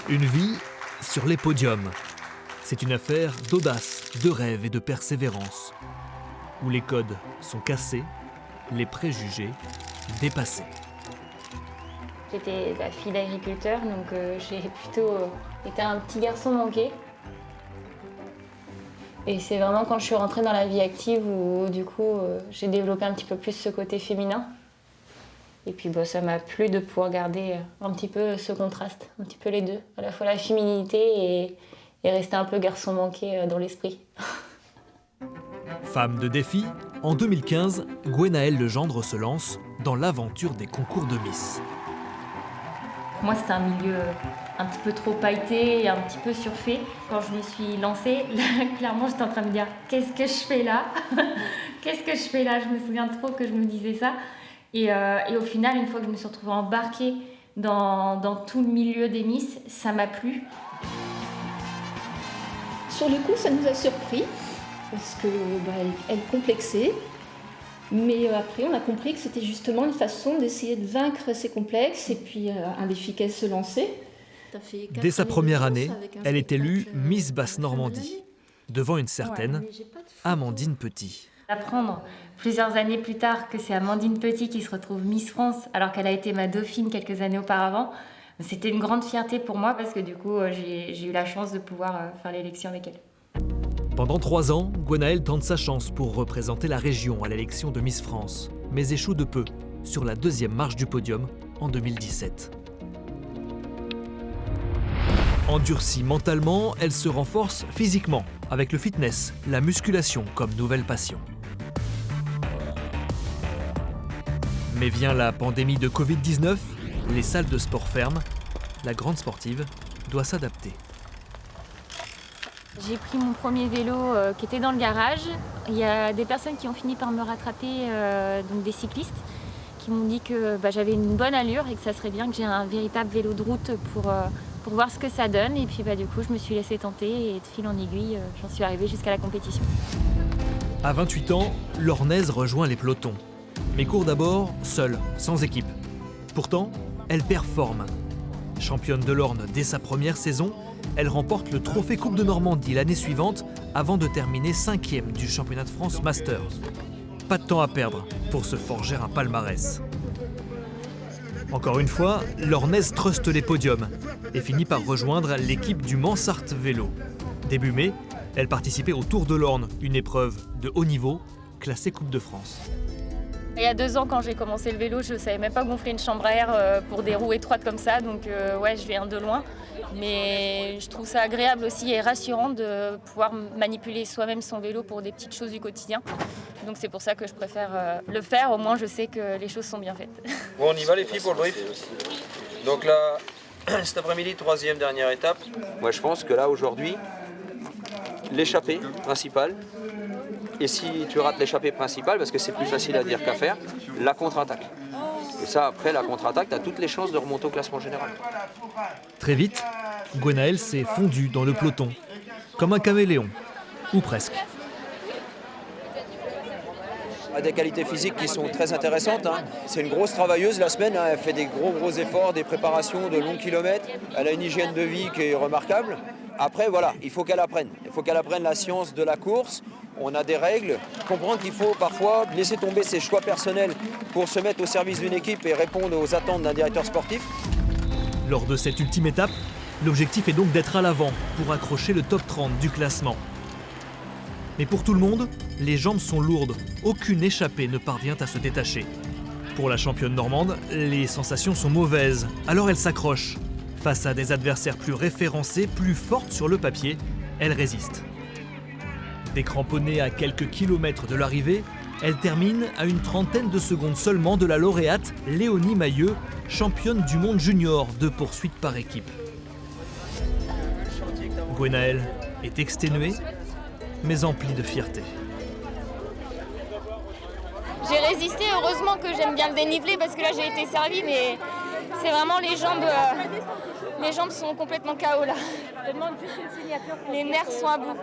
Une vie sur les podiums. C'est une affaire d'audace, de rêve et de persévérance, où les codes sont cassés, les préjugés dépassés. J'étais la fille d'agriculteur, donc j'ai plutôt été un petit garçon manqué. Et c'est vraiment quand je suis rentrée dans la vie active où du coup j'ai développé un petit peu plus ce côté féminin. Et puis ça m'a plu de pouvoir garder un petit peu ce contraste, un petit peu les deux, à la fois la féminité et rester un peu garçon manqué dans l'esprit. Femme de défi, en 2015, Gwenaëlle Legendre se lance dans l'aventure des concours de Miss. Pour moi, c'était un milieu un petit peu trop pailleté et un petit peu surfait. Quand je me suis lancée, là, clairement, j'étais en train de me dire « Qu'est-ce que je fais là ? Qu'est-ce que je fais là ?» Je me souviens trop que je me disais ça. Et au final, une fois que je me suis retrouvée embarquée dans tout le milieu des Miss, ça m'a plu. Sur le coup, ça nous a surpris, parce qu'elle complexait. Mais après, on a compris que c'était justement une façon d'essayer de vaincre ses complexes et puis un défi qu'elle se lançait. Dès sa première année, elle est élue Miss Basse-Normandie, devant une certaine Amandine Petit. Apprendre plusieurs années plus tard que c'est Amandine Petit qui se retrouve Miss France alors qu'elle a été ma dauphine quelques années auparavant, c'était une grande fierté pour moi parce que du coup j'ai eu la chance de pouvoir faire l'élection avec elle. Pendant 3 ans, Gwenaëlle tente sa chance pour représenter la région à l'élection de Miss France, mais échoue de peu sur la 2e marche du podium en 2017. Endurcie mentalement, elle se renforce physiquement, avec le fitness, la musculation comme nouvelle passion. Mais vient la pandémie de Covid-19, les salles de sport ferment, la grande sportive doit s'adapter. J'ai pris mon premier vélo qui était dans le garage. Il y a des personnes qui ont fini par me rattraper, donc des cyclistes, qui m'ont dit que j'avais une bonne allure et que ça serait bien que j'ai un véritable vélo de route pour voir ce que ça donne. Et puis du coup, je me suis laissée tenter et de fil en aiguille, j'en suis arrivée jusqu'à la compétition. À 28 ans, l'Ornaise rejoint les pelotons, mais court d'abord seule, sans équipe. Pourtant, elle performe. Championne de l'Orne dès sa première saison, elle remporte le trophée Coupe de Normandie l'année suivante avant de terminer 5e du championnat de France Masters. Pas de temps à perdre pour se forger un palmarès. Encore une fois, l'Ornaise truste les podiums et finit par rejoindre l'équipe du Mansart Vélo. Début mai, elle participait au Tour de l'Orne, une épreuve de haut niveau classée Coupe de France. Il y a 2 ans, quand j'ai commencé le vélo, je ne savais même pas gonfler une chambre à air pour des roues étroites comme ça, donc je viens de loin. Mais je trouve ça agréable aussi et rassurant de pouvoir manipuler soi-même son vélo pour des petites choses du quotidien. Donc c'est pour ça que je préfère le faire, au moins je sais que les choses sont bien faites. Bon, on y va les filles pour le brief. Donc là, cet après-midi, 3e dernière étape. Moi je pense que là aujourd'hui, l'échappée principale, et si tu rates l'échappée principale, parce que c'est plus facile à dire qu'à faire, la contre-attaque. Et ça, après la contre-attaque, tu as toutes les chances de remonter au classement général. Très vite, Gwenaëlle s'est fondue dans le peloton, comme un caméléon, ou presque. Elle a des qualités physiques qui sont très intéressantes. C'est une grosse travailleuse la semaine, elle fait des gros efforts, des préparations de longs kilomètres. Elle a une hygiène de vie qui est remarquable. Après, voilà, il faut qu'elle apprenne. Il faut qu'elle apprenne la science de la course. On a des règles, comprendre qu'il faut parfois laisser tomber ses choix personnels pour se mettre au service d'une équipe et répondre aux attentes d'un directeur sportif. Lors de cette ultime étape, l'objectif est donc d'être à l'avant pour accrocher le top 30 du classement. Mais pour tout le monde, les jambes sont lourdes, aucune échappée ne parvient à se détacher. Pour la championne normande, les sensations sont mauvaises, alors elle s'accroche. Face à des adversaires plus référencés, plus fortes sur le papier, elle résiste. Décramponnée à quelques kilomètres de l'arrivée, elle termine à une trentaine de secondes seulement de la lauréate Léonie Mailleux, championne du monde junior de poursuite par équipe. Gwenaëlle est exténuée, mais emplie de fierté. J'ai résisté, heureusement que j'aime bien le dénivelé parce que là j'ai été servie, mais c'est vraiment les jambes sont complètement KO là. Les nerfs sont à bout.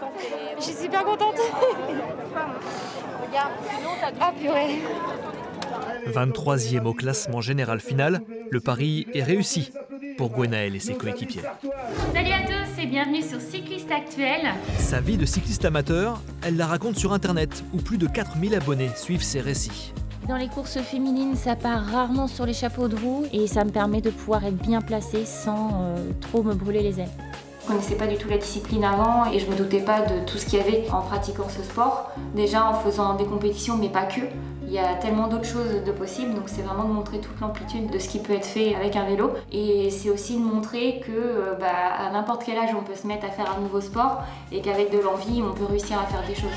Je suis super contente. Ah purée. 23e au classement général final, le pari est réussi. pour Gwenaëlle et ses coéquipiers. Salut à tous et bienvenue sur Cycliste Actuel. Sa vie de cycliste amateur, elle la raconte sur Internet, où plus de 4000 abonnés suivent ses récits. Dans les courses féminines, ça part rarement sur les chapeaux de roue et ça me permet de pouvoir être bien placée sans trop me brûler les ailes. Je ne connaissais pas du tout la discipline avant et je ne me doutais pas de tout ce qu'il y avait en pratiquant ce sport. Déjà en faisant des compétitions, mais pas que. Il y a tellement d'autres choses de possibles, donc c'est vraiment de montrer toute l'amplitude de ce qui peut être fait avec un vélo. Et c'est aussi de montrer que à n'importe quel âge, on peut se mettre à faire un nouveau sport et qu'avec de l'envie, on peut réussir à faire des choses.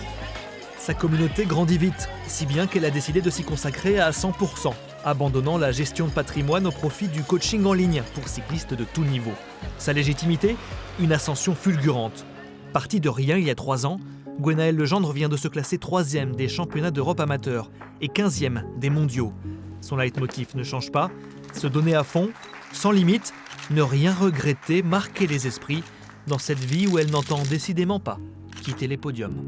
Sa communauté grandit vite, si bien qu'elle a décidé de s'y consacrer à 100%, abandonnant la gestion de patrimoine au profit du coaching en ligne pour cyclistes de tout niveau. Sa légitimité, une ascension fulgurante. Partie de rien il y a 3 ans, Gwenaëlle Legendre vient de se classer 3e des championnats d'Europe amateurs et 15e des mondiaux. Son leitmotiv ne change pas, se donner à fond, sans limite, ne rien regretter, marquer les esprits dans cette vie où elle n'entend décidément pas quitter les podiums.